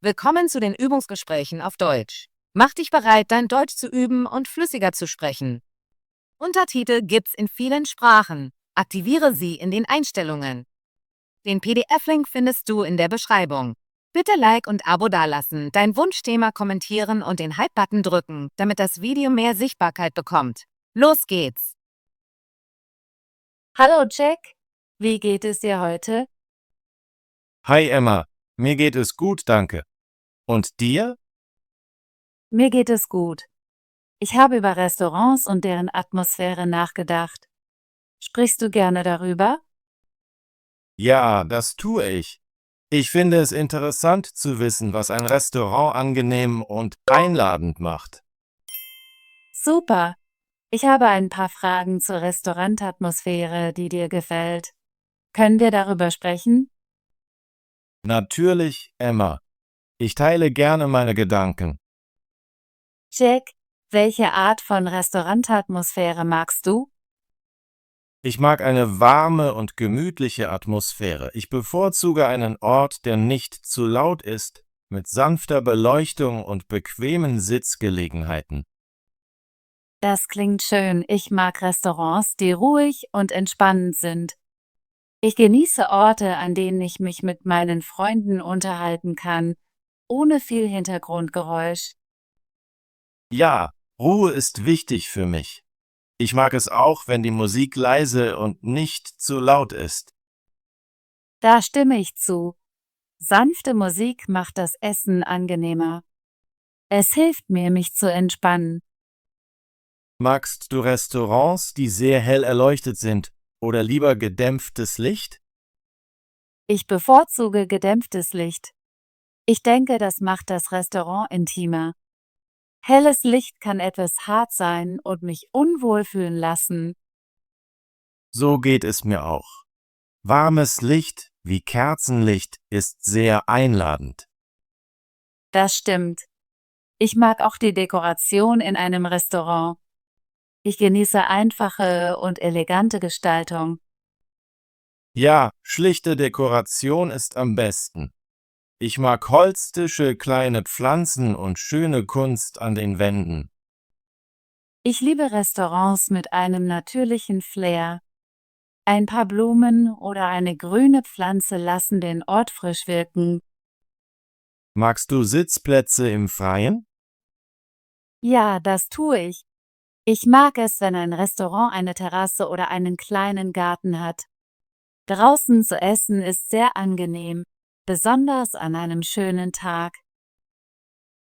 Willkommen zu den Übungsgesprächen auf Deutsch. Mach dich bereit, dein Deutsch zu üben und flüssiger zu sprechen. Untertitel gibt's in vielen Sprachen. Aktiviere sie in den Einstellungen. Den PDF-Link findest du in der Beschreibung. Bitte Like und Abo dalassen, dein Wunschthema kommentieren und den Hype-Button drücken, damit das Video mehr Sichtbarkeit bekommt. Los geht's! Hallo Jack, wie geht es dir heute? Hi Emma, mir geht es gut, danke. Und dir? Mir geht es gut. Ich habe über Restaurants und deren Atmosphäre nachgedacht. Sprichst du gerne darüber? Ja, das tue ich. Ich finde es interessant zu wissen, was ein Restaurant angenehm und einladend macht. Super. Ich habe ein paar Fragen zur Restaurantatmosphäre, die dir gefällt. Können wir darüber sprechen? Natürlich, Emma. Ich teile gerne meine Gedanken. Jack, welche Art von Restaurantatmosphäre magst du? Ich mag eine warme und gemütliche Atmosphäre. Ich bevorzuge einen Ort, der nicht zu laut ist, mit sanfter Beleuchtung und bequemen Sitzgelegenheiten. Das klingt schön. Ich mag Restaurants, die ruhig und entspannend sind. Ich genieße Orte, an denen ich mich mit meinen Freunden unterhalten kann, ohne viel Hintergrundgeräusch. Ja, Ruhe ist wichtig für mich. Ich mag es auch, wenn die Musik leise und nicht zu laut ist. Da stimme ich zu. Sanfte Musik macht das Essen angenehmer. Es hilft mir, mich zu entspannen. Magst du Restaurants, die sehr hell erleuchtet sind, oder lieber gedämpftes Licht? Ich bevorzuge gedämpftes Licht. Ich denke, das macht das Restaurant intimer. Helles Licht kann etwas hart sein und mich unwohl fühlen lassen. So geht es mir auch. Warmes Licht wie Kerzenlicht ist sehr einladend. Das stimmt. Ich mag auch die Dekoration in einem Restaurant. Ich genieße einfache und elegante Gestaltung. Ja, schlichte Dekoration ist am besten. Ich mag Holztische, kleine Pflanzen und schöne Kunst an den Wänden. Ich liebe Restaurants mit einem natürlichen Flair. Ein paar Blumen oder eine grüne Pflanze lassen den Ort frisch wirken. Magst du Sitzplätze im Freien? Ja, das tue ich. Ich mag es, wenn ein Restaurant eine Terrasse oder einen kleinen Garten hat. Draußen zu essen ist sehr angenehm, besonders an einem schönen Tag.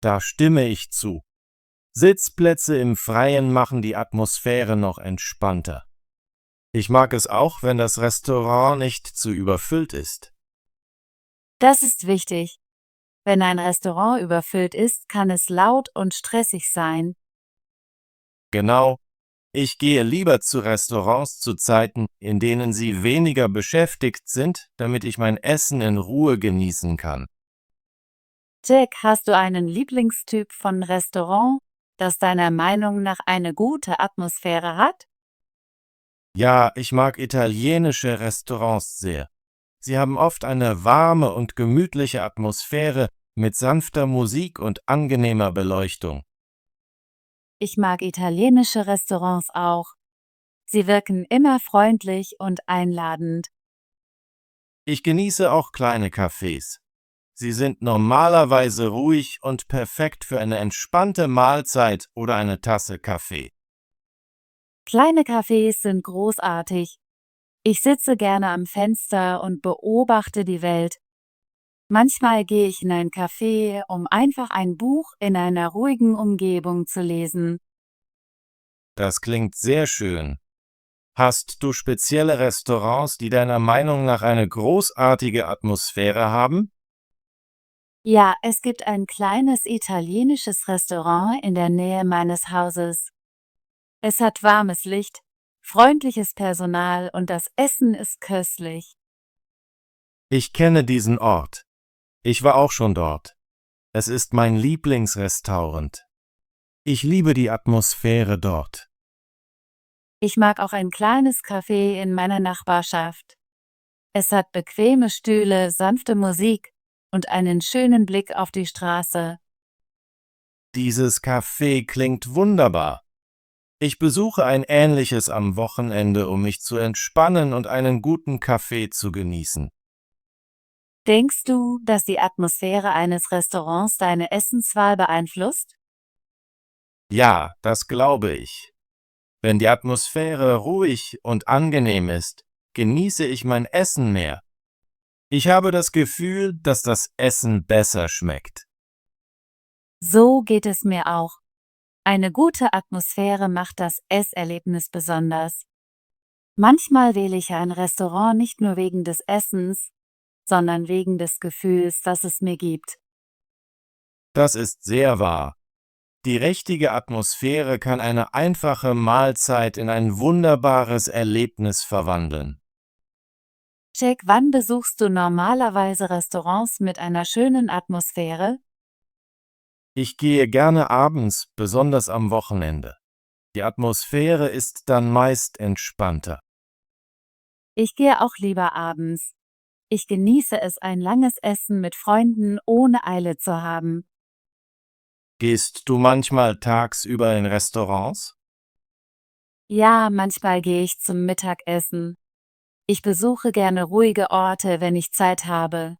Da stimme ich zu. Sitzplätze im Freien machen die Atmosphäre noch entspannter. Ich mag es auch, wenn das Restaurant nicht zu überfüllt ist. Das ist wichtig. Wenn ein Restaurant überfüllt ist, kann es laut und stressig sein. Genau, ich gehe lieber zu Restaurants zu Zeiten, in denen sie weniger beschäftigt sind, damit ich mein Essen in Ruhe genießen kann. Jack, hast du einen Lieblingstyp von Restaurant, das deiner Meinung nach eine gute Atmosphäre hat? Ja, ich mag italienische Restaurants sehr. Sie haben oft eine warme und gemütliche Atmosphäre mit sanfter Musik und angenehmer Beleuchtung. Ich mag italienische Restaurants auch. Sie wirken immer freundlich und einladend. Ich genieße auch kleine Cafés. Sie sind normalerweise ruhig und perfekt für eine entspannte Mahlzeit oder eine Tasse Kaffee. Kleine Cafés sind großartig. Ich sitze gerne am Fenster und beobachte die Welt. Manchmal gehe ich in ein Café, um einfach ein Buch in einer ruhigen Umgebung zu lesen. Das klingt sehr schön. Hast du spezielle Restaurants, die deiner Meinung nach eine großartige Atmosphäre haben? Ja, es gibt ein kleines italienisches Restaurant in der Nähe meines Hauses. Es hat warmes Licht, freundliches Personal und das Essen ist köstlich. Ich kenne diesen Ort. Ich war auch schon dort. Es ist mein Lieblingsrestaurant. Ich liebe die Atmosphäre dort. Ich mag auch ein kleines Café in meiner Nachbarschaft. Es hat bequeme Stühle, sanfte Musik und einen schönen Blick auf die Straße. Dieses Café klingt wunderbar. Ich besuche ein ähnliches am Wochenende, um mich zu entspannen und einen guten Kaffee zu genießen. Denkst du, dass die Atmosphäre eines Restaurants deine Essenswahl beeinflusst? Ja, das glaube ich. Wenn die Atmosphäre ruhig und angenehm ist, genieße ich mein Essen mehr. Ich habe das Gefühl, dass das Essen besser schmeckt. So geht es mir auch. Eine gute Atmosphäre macht das Esserlebnis besonders. Manchmal wähle ich ein Restaurant nicht nur wegen des Essens, sondern wegen des Gefühls, das es mir gibt. Das ist sehr wahr. Die richtige Atmosphäre kann eine einfache Mahlzeit in ein wunderbares Erlebnis verwandeln. Jack, wann besuchst du normalerweise Restaurants mit einer schönen Atmosphäre? Ich gehe gerne abends, besonders am Wochenende. Die Atmosphäre ist dann meist entspannter. Ich gehe auch lieber abends. Ich genieße es, ein langes Essen mit Freunden ohne Eile zu haben. Gehst du manchmal tagsüber in Restaurants? Ja, manchmal gehe ich zum Mittagessen. Ich besuche gerne ruhige Orte, wenn ich Zeit habe.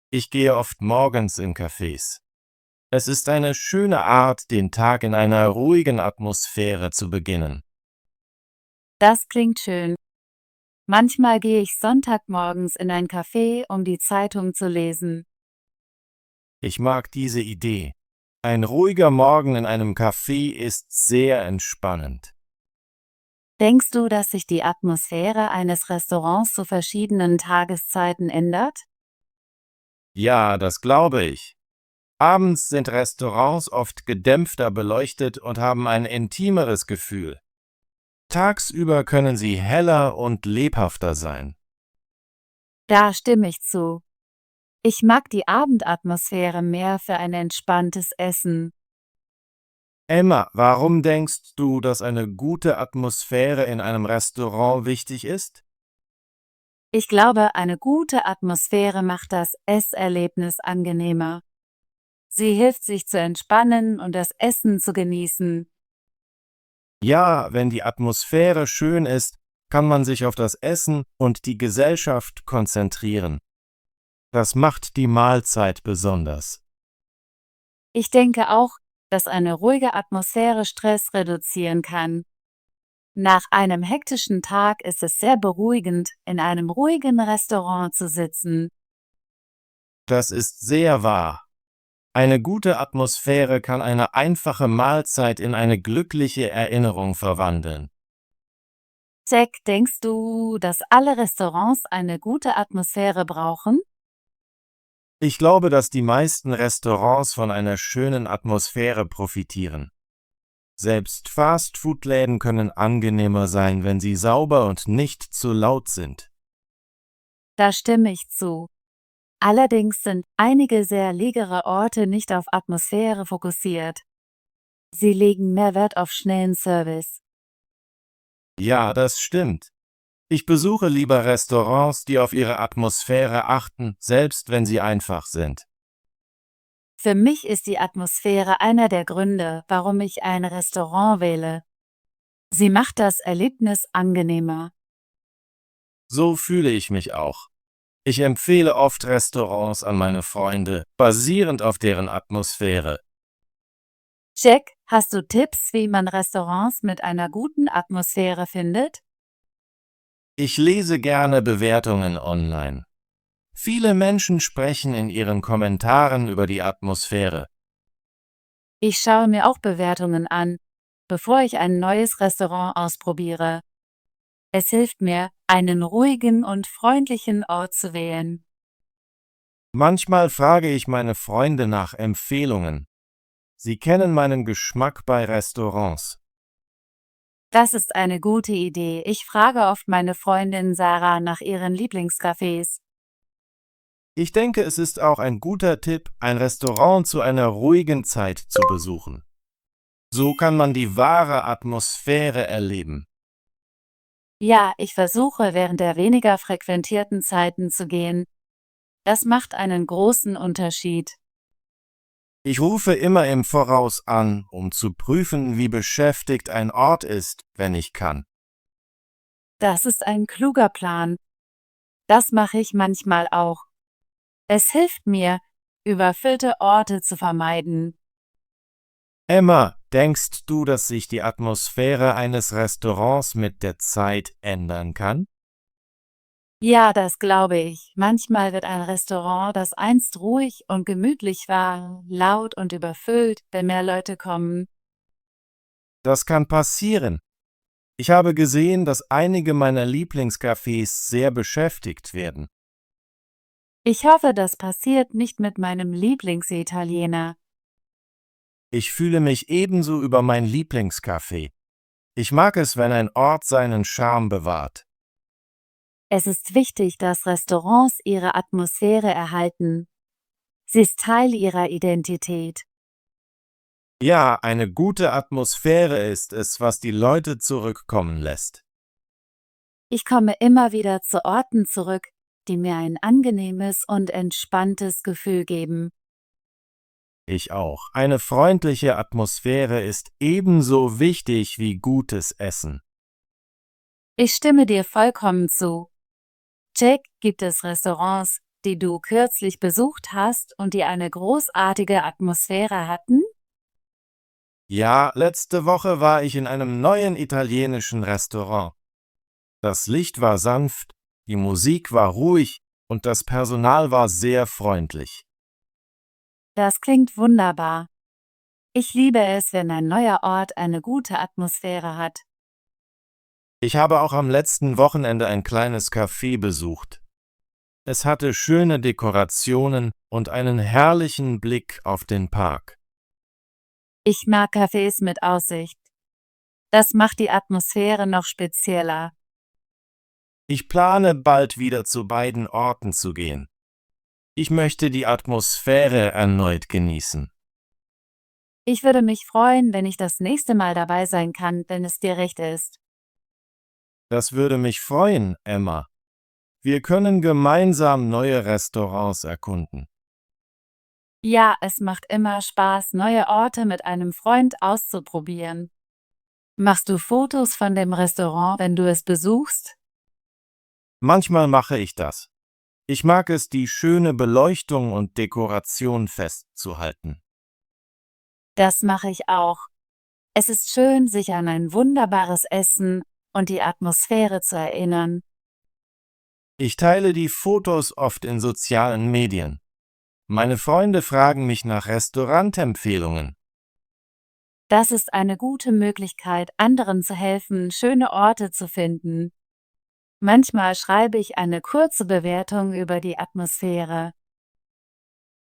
Ich gehe oft morgens in Cafés. Es ist eine schöne Art, den Tag in einer ruhigen Atmosphäre zu beginnen. Das klingt schön. Manchmal gehe ich Sonntagmorgens in ein Café, um die Zeitung zu lesen. Ich mag diese Idee. Ein ruhiger Morgen in einem Café ist sehr entspannend. Denkst du, dass sich die Atmosphäre eines Restaurants zu verschiedenen Tageszeiten ändert? Ja, das glaube ich. Abends sind Restaurants oft gedämpfter beleuchtet und haben ein intimeres Gefühl. Tagsüber können sie heller und lebhafter sein. Da stimme ich zu. Ich mag die Abendatmosphäre mehr für ein entspanntes Essen. Emma, warum denkst du, dass eine gute Atmosphäre in einem Restaurant wichtig ist? Ich glaube, eine gute Atmosphäre macht das Esserlebnis angenehmer. Sie hilft, sich zu entspannen und das Essen zu genießen. Ja, wenn die Atmosphäre schön ist, kann man sich auf das Essen und die Gesellschaft konzentrieren. Das macht die Mahlzeit besonders. Ich denke auch, dass eine ruhige Atmosphäre Stress reduzieren kann. Nach einem hektischen Tag ist es sehr beruhigend, in einem ruhigen Restaurant zu sitzen. Das ist sehr wahr. Eine gute Atmosphäre kann eine einfache Mahlzeit in eine glückliche Erinnerung verwandeln. Jack, denkst du, dass alle Restaurants eine gute Atmosphäre brauchen? Ich glaube, dass die meisten Restaurants von einer schönen Atmosphäre profitieren. Selbst Fastfood-Läden können angenehmer sein, wenn sie sauber und nicht zu laut sind. Da stimme ich zu. Allerdings sind einige sehr leere Orte nicht auf Atmosphäre fokussiert. Sie legen mehr Wert auf schnellen Service. Ja, das stimmt. Ich besuche lieber Restaurants, die auf ihre Atmosphäre achten, selbst wenn sie einfach sind. Für mich ist die Atmosphäre einer der Gründe, warum ich ein Restaurant wähle. Sie macht das Erlebnis angenehmer. So fühle ich mich auch. Ich empfehle oft Restaurants an meine Freunde, basierend auf deren Atmosphäre. Jack, hast du Tipps, wie man Restaurants mit einer guten Atmosphäre findet? Ich lese gerne Bewertungen online. Viele Menschen sprechen in ihren Kommentaren über die Atmosphäre. Ich schaue mir auch Bewertungen an, bevor ich ein neues Restaurant ausprobiere. Es hilft mir, einen ruhigen und freundlichen Ort zu wählen. Manchmal frage ich meine Freunde nach Empfehlungen. Sie kennen meinen Geschmack bei Restaurants. Das ist eine gute Idee. Ich frage oft meine Freundin Sarah nach ihren Lieblingscafés. Ich denke, es ist auch ein guter Tipp, ein Restaurant zu einer ruhigen Zeit zu besuchen. So kann man die wahre Atmosphäre erleben. Ja, ich versuche während der weniger frequentierten Zeiten zu gehen. Das macht einen großen Unterschied. Ich rufe immer im Voraus an, um zu prüfen, wie beschäftigt ein Ort ist, wenn ich kann. Das ist ein kluger Plan. Das mache ich manchmal auch. Es hilft mir, überfüllte Orte zu vermeiden. Emma, denkst du, dass sich die Atmosphäre eines Restaurants mit der Zeit ändern kann? Ja, das glaube ich. Manchmal wird ein Restaurant, das einst ruhig und gemütlich war, laut und überfüllt, wenn mehr Leute kommen. Das kann passieren. Ich habe gesehen, dass einige meiner Lieblingscafés sehr beschäftigt werden. Ich hoffe, das passiert nicht mit meinem Lieblingsitaliener. Ich fühle mich ebenso über mein Lieblingscafé. Ich mag es, wenn ein Ort seinen Charme bewahrt. Es ist wichtig, dass Restaurants ihre Atmosphäre erhalten. Sie ist Teil ihrer Identität. Ja, eine gute Atmosphäre ist es, was die Leute zurückkommen lässt. Ich komme immer wieder zu Orten zurück, die mir ein angenehmes und entspanntes Gefühl geben. Ich auch. Eine freundliche Atmosphäre ist ebenso wichtig wie gutes Essen. Ich stimme dir vollkommen zu. Jack, gibt es Restaurants, die du kürzlich besucht hast und die eine großartige Atmosphäre hatten? Ja, letzte Woche war ich in einem neuen italienischen Restaurant. Das Licht war sanft, die Musik war ruhig und das Personal war sehr freundlich. Das klingt wunderbar. Ich liebe es, wenn ein neuer Ort eine gute Atmosphäre hat. Ich habe auch am letzten Wochenende ein kleines Café besucht. Es hatte schöne Dekorationen und einen herrlichen Blick auf den Park. Ich mag Cafés mit Aussicht. Das macht die Atmosphäre noch spezieller. Ich plane, bald wieder zu beiden Orten zu gehen. Ich möchte die Atmosphäre erneut genießen. Ich würde mich freuen, wenn ich das nächste Mal dabei sein kann, wenn es dir recht ist. Das würde mich freuen, Emma. Wir können gemeinsam neue Restaurants erkunden. Ja, es macht immer Spaß, neue Orte mit einem Freund auszuprobieren. Machst du Fotos von dem Restaurant, wenn du es besuchst? Manchmal mache ich das. Ich mag es, die schöne Beleuchtung und Dekoration festzuhalten. Das mache ich auch. Es ist schön, sich an ein wunderbares Essen und die Atmosphäre zu erinnern. Ich teile die Fotos oft in sozialen Medien. Meine Freunde fragen mich nach Restaurantempfehlungen. Das ist eine gute Möglichkeit, anderen zu helfen, schöne Orte zu finden. Manchmal schreibe ich eine kurze Bewertung über die Atmosphäre.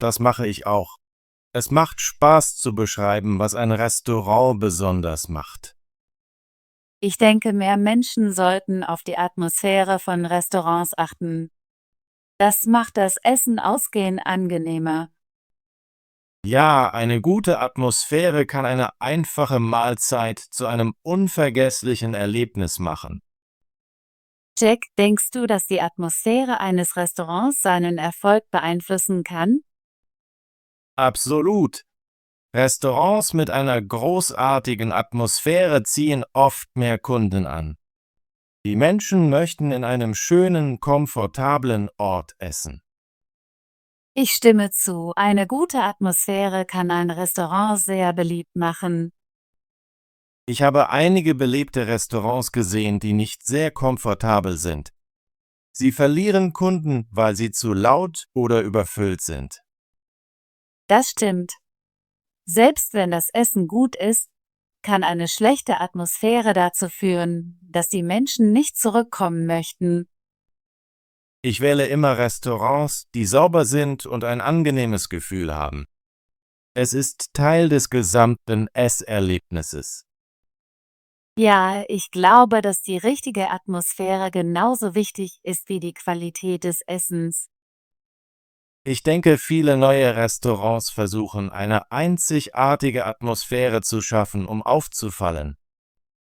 Das mache ich auch. Es macht Spaß zu beschreiben, was ein Restaurant besonders macht. Ich denke, mehr Menschen sollten auf die Atmosphäre von Restaurants achten. Das macht das Essen ausgehen angenehmer. Ja, eine gute Atmosphäre kann eine einfache Mahlzeit zu einem unvergesslichen Erlebnis machen. Jack, denkst du, dass die Atmosphäre eines Restaurants seinen Erfolg beeinflussen kann? Absolut. Restaurants mit einer großartigen Atmosphäre ziehen oft mehr Kunden an. Die Menschen möchten in einem schönen, komfortablen Ort essen. Ich stimme zu, eine gute Atmosphäre kann ein Restaurant sehr beliebt machen. Ich habe einige belebte Restaurants gesehen, die nicht sehr komfortabel sind. Sie verlieren Kunden, weil sie zu laut oder überfüllt sind. Das stimmt. Selbst wenn das Essen gut ist, kann eine schlechte Atmosphäre dazu führen, dass die Menschen nicht zurückkommen möchten. Ich wähle immer Restaurants, die sauber sind und ein angenehmes Gefühl haben. Es ist Teil des gesamten Esserlebnisses. Ja, ich glaube, dass die richtige Atmosphäre genauso wichtig ist wie die Qualität des Essens. Ich denke, viele neue Restaurants versuchen, eine einzigartige Atmosphäre zu schaffen, um aufzufallen.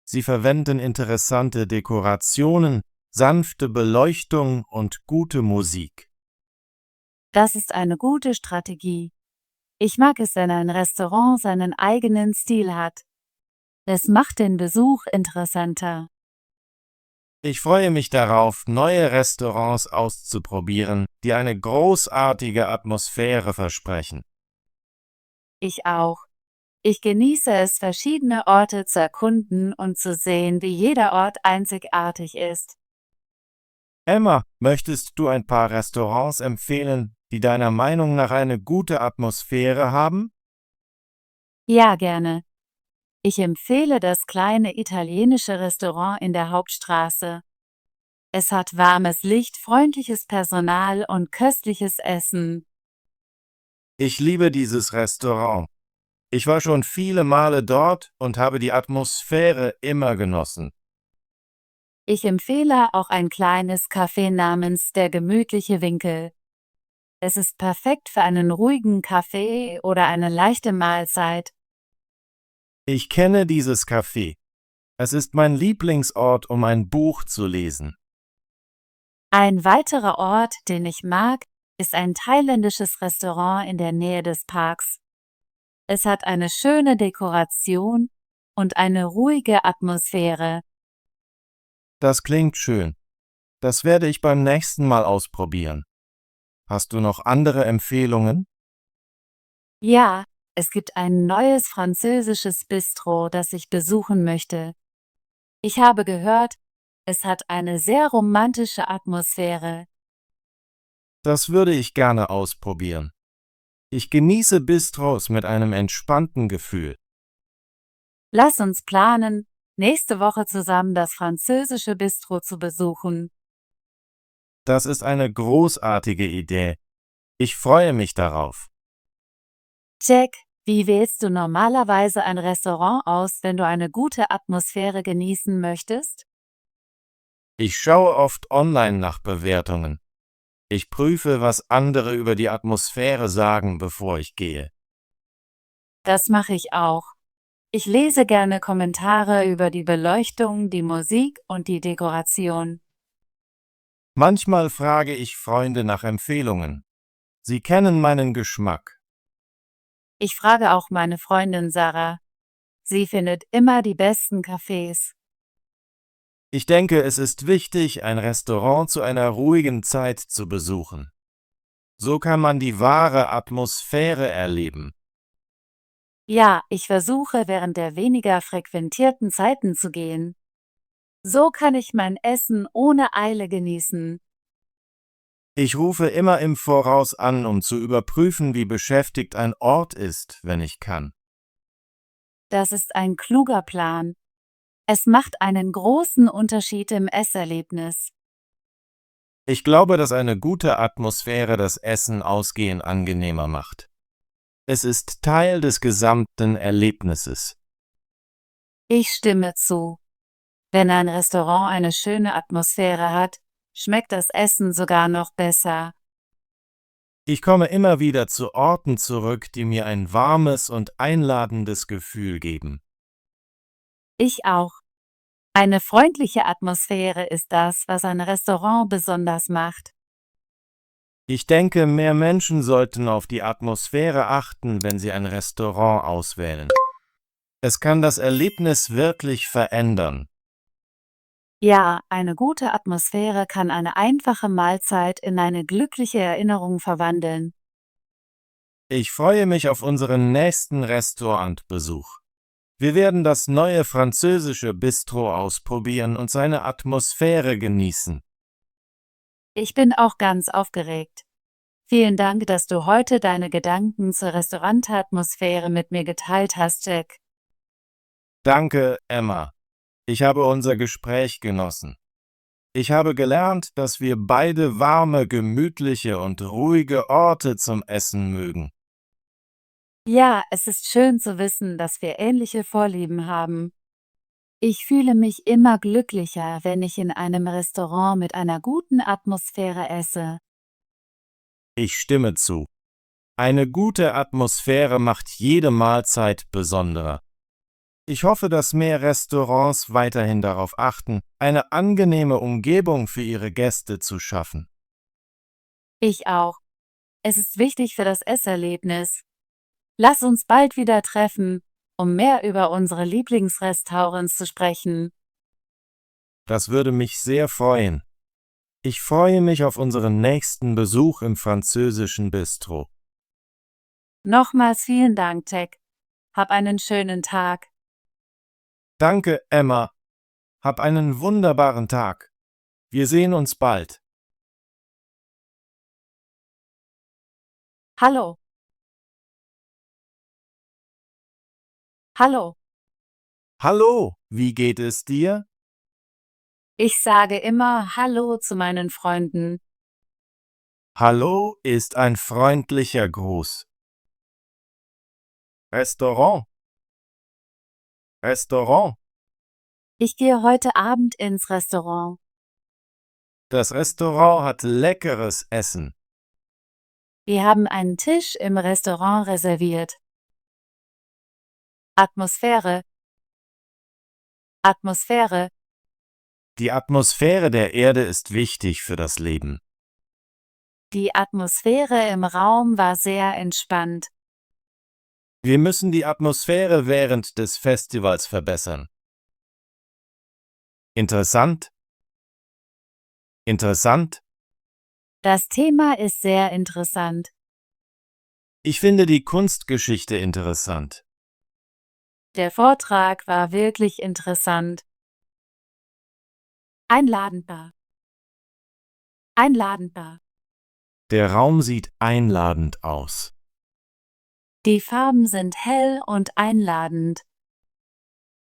Sie verwenden interessante Dekorationen, sanfte Beleuchtung und gute Musik. Das ist eine gute Strategie. Ich mag es, wenn ein Restaurant seinen eigenen Stil hat. Es macht den Besuch interessanter. Ich freue mich darauf, neue Restaurants auszuprobieren, die eine großartige Atmosphäre versprechen. Ich auch. Ich genieße es, verschiedene Orte zu erkunden und zu sehen, wie jeder Ort einzigartig ist. Emma, möchtest du ein paar Restaurants empfehlen, die deiner Meinung nach eine gute Atmosphäre haben? Ja, gerne. Ich empfehle das kleine italienische Restaurant in der Hauptstraße. Es hat warmes Licht, freundliches Personal und köstliches Essen. Ich liebe dieses Restaurant. Ich war schon viele Male dort und habe die Atmosphäre immer genossen. Ich empfehle auch ein kleines Café namens Der gemütliche Winkel. Es ist perfekt für einen ruhigen Kaffee oder eine leichte Mahlzeit. Ich kenne dieses Café. Es ist mein Lieblingsort, um ein Buch zu lesen. Ein weiterer Ort, den ich mag, ist ein thailändisches Restaurant in der Nähe des Parks. Es hat eine schöne Dekoration und eine ruhige Atmosphäre. Das klingt schön. Das werde ich beim nächsten Mal ausprobieren. Hast du noch andere Empfehlungen? Ja, es gibt ein neues französisches Bistro, das ich besuchen möchte. Ich habe gehört, es hat eine sehr romantische Atmosphäre. Das würde ich gerne ausprobieren. Ich genieße Bistros mit einem entspannten Gefühl. Lass uns planen, nächste Woche zusammen das französische Bistro zu besuchen. Das ist eine großartige Idee. Ich freue mich darauf. Jack, wie wählst du normalerweise ein Restaurant aus, wenn du eine gute Atmosphäre genießen möchtest? Ich schaue oft online nach Bewertungen. Ich prüfe, was andere über die Atmosphäre sagen, bevor ich gehe. Das mache ich auch. Ich lese gerne Kommentare über die Beleuchtung, die Musik und die Dekoration. Manchmal frage ich Freunde nach Empfehlungen. Sie kennen meinen Geschmack. Ich frage auch meine Freundin Sarah. Sie findet immer die besten Cafés. Ich denke, es ist wichtig, ein Restaurant zu einer ruhigen Zeit zu besuchen. So kann man die wahre Atmosphäre erleben. Ja, ich versuche, während der weniger frequentierten Zeiten zu gehen. So kann ich mein Essen ohne Eile genießen. Ich rufe immer im Voraus an, um zu überprüfen, wie beschäftigt ein Ort ist, wenn ich kann. Das ist ein kluger Plan. Es macht einen großen Unterschied im Esserlebnis. Ich glaube, dass eine gute Atmosphäre das Essen ausgehen angenehmer macht. Es ist Teil des gesamten Erlebnisses. Ich stimme zu. Wenn ein Restaurant eine schöne Atmosphäre hat, schmeckt das Essen sogar noch besser. Ich komme immer wieder zu Orten zurück, die mir ein warmes und einladendes Gefühl geben. Ich auch. Eine freundliche Atmosphäre ist das, was ein Restaurant besonders macht. Ich denke, mehr Menschen sollten auf die Atmosphäre achten, wenn sie ein Restaurant auswählen. Es kann das Erlebnis wirklich verändern. Ja, eine gute Atmosphäre kann eine einfache Mahlzeit in eine glückliche Erinnerung verwandeln. Ich freue mich auf unseren nächsten Restaurantbesuch. Wir werden das neue französische Bistro ausprobieren und seine Atmosphäre genießen. Ich bin auch ganz aufgeregt. Vielen Dank, dass du heute deine Gedanken zur Restaurantatmosphäre mit mir geteilt hast, Jack. Danke, Emma. Ich habe unser Gespräch genossen. Ich habe gelernt, dass wir beide warme, gemütliche und ruhige Orte zum Essen mögen. Ja, es ist schön zu wissen, dass wir ähnliche Vorlieben haben. Ich fühle mich immer glücklicher, wenn ich in einem Restaurant mit einer guten Atmosphäre esse. Ich stimme zu. Eine gute Atmosphäre macht jede Mahlzeit besonderer. Ich hoffe, dass mehr Restaurants weiterhin darauf achten, eine angenehme Umgebung für ihre Gäste zu schaffen. Ich auch. Es ist wichtig für das Esserlebnis. Lass uns bald wieder treffen, um mehr über unsere Lieblingsrestaurants zu sprechen. Das würde mich sehr freuen. Ich freue mich auf unseren nächsten Besuch im französischen Bistro. Nochmals vielen Dank, Jack. Hab einen schönen Tag. Danke, Emma. Hab einen wunderbaren Tag. Wir sehen uns bald. Hallo. Hallo. Hallo, wie geht es dir? Ich sage immer Hallo zu meinen Freunden. Hallo ist ein freundlicher Gruß. Restaurant. Restaurant. Ich gehe heute Abend ins Restaurant. Das Restaurant hat leckeres Essen. Wir haben einen Tisch im Restaurant reserviert. Atmosphäre. Atmosphäre. Die Atmosphäre der Erde ist wichtig für das Leben. Die Atmosphäre im Raum war sehr entspannt. Wir müssen die Atmosphäre während des Festivals verbessern. Interessant. Interessant. Das Thema ist sehr interessant. Ich finde die Kunstgeschichte interessant. Der Vortrag war wirklich interessant. Einladender. Einladender. Der Raum sieht einladend aus. Die Farben sind hell und einladend.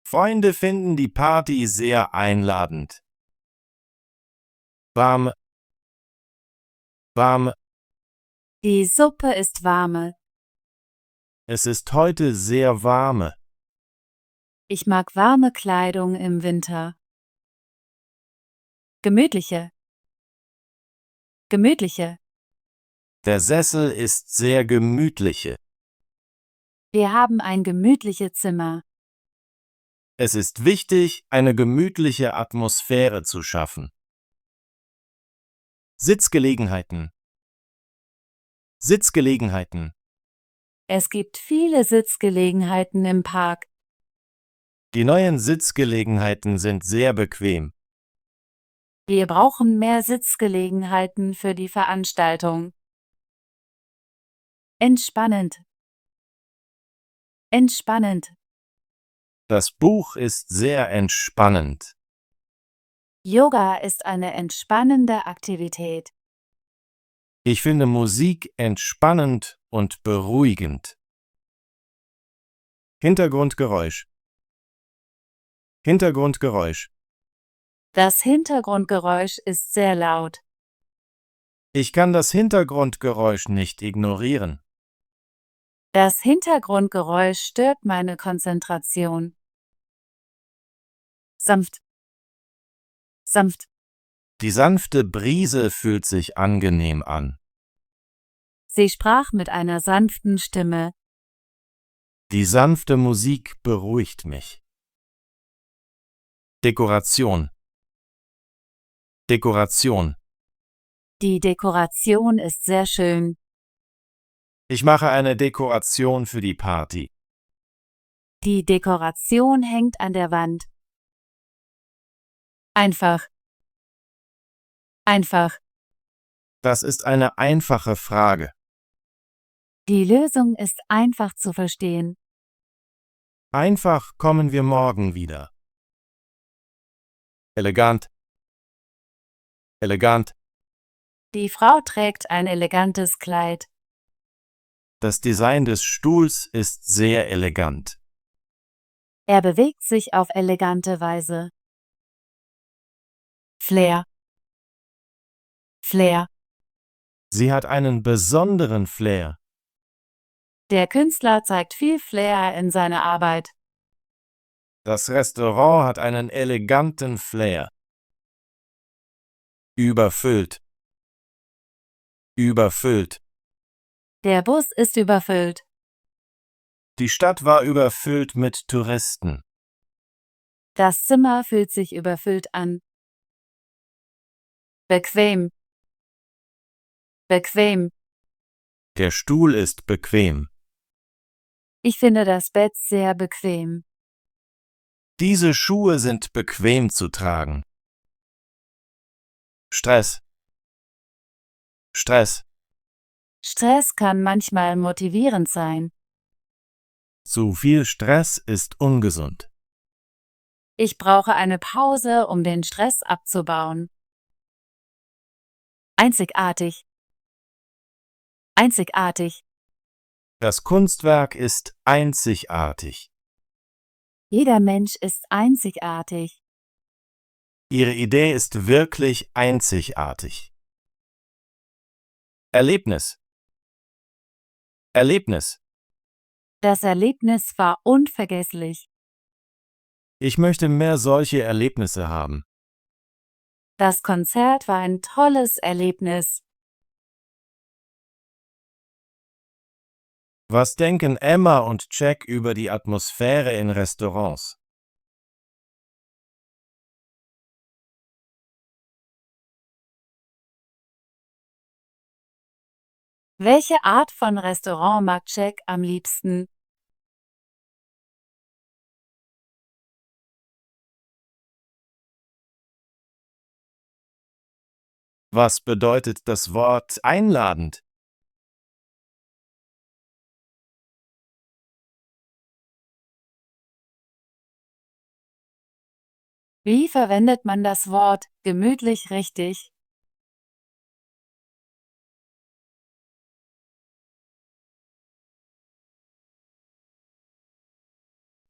Freunde finden die Party sehr einladend. Warm. Warm. Die Suppe ist warme. Es ist heute sehr warm. Ich mag warme Kleidung im Winter. Gemütliche. Gemütliche. Der Sessel ist sehr gemütlich. Wir haben ein gemütliches Zimmer. Es ist wichtig, eine gemütliche Atmosphäre zu schaffen. Sitzgelegenheiten. Sitzgelegenheiten. Es gibt viele Sitzgelegenheiten im Park. Die neuen Sitzgelegenheiten sind sehr bequem. Wir brauchen mehr Sitzgelegenheiten für die Veranstaltung. Entspannend. Entspannend. Das Buch ist sehr entspannend. Yoga ist eine entspannende Aktivität. Ich finde Musik entspannend und beruhigend. Hintergrundgeräusch. Hintergrundgeräusch. Das Hintergrundgeräusch ist sehr laut. Ich kann das Hintergrundgeräusch nicht ignorieren. Das Hintergrundgeräusch stört meine Konzentration. Sanft. Sanft. Die sanfte Brise fühlt sich angenehm an. Sie sprach mit einer sanften Stimme. Die sanfte Musik beruhigt mich. Dekoration. Dekoration. Die Dekoration ist sehr schön. Ich mache eine Dekoration für die Party. Die Dekoration hängt an der Wand. Einfach. Einfach. Das ist eine einfache Frage. Die Lösung ist einfach zu verstehen. Einfach kommen wir morgen wieder. Elegant. Elegant. Die Frau trägt ein elegantes Kleid. Das Design des Stuhls ist sehr elegant. Er bewegt sich auf elegante Weise. Flair. Flair. Sie hat einen besonderen Flair. Der Künstler zeigt viel Flair in seiner Arbeit. Das Restaurant hat einen eleganten Flair. Überfüllt. Überfüllt. Der Bus ist überfüllt. Die Stadt war überfüllt mit Touristen. Das Zimmer fühlt sich überfüllt an. Bequem. Bequem. Der Stuhl ist bequem. Ich finde das Bett sehr bequem. Diese Schuhe sind bequem zu tragen. Stress. Stress. Stress kann manchmal motivierend sein. Zu viel Stress ist ungesund. Ich brauche eine Pause, um den Stress abzubauen. Einzigartig. Einzigartig. Das Kunstwerk ist einzigartig. Jeder Mensch ist einzigartig. Ihre Idee ist wirklich einzigartig. Erlebnis. Erlebnis. Das Erlebnis war unvergesslich. Ich möchte mehr solche Erlebnisse haben. Das Konzert war ein tolles Erlebnis. Was denken Emma und Jack über die Atmosphäre in Restaurants? Welche Art von Restaurant mag Jack am liebsten? Was bedeutet das Wort einladend? Wie verwendet man das Wort gemütlich richtig?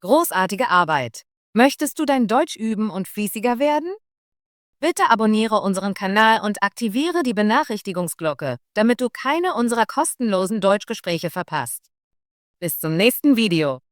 Großartige Arbeit! Möchtest du dein Deutsch üben und fließiger werden? Bitte abonniere unseren Kanal und aktiviere die Benachrichtigungsglocke, damit du keine unserer kostenlosen Deutschgespräche verpasst. Bis zum nächsten Video.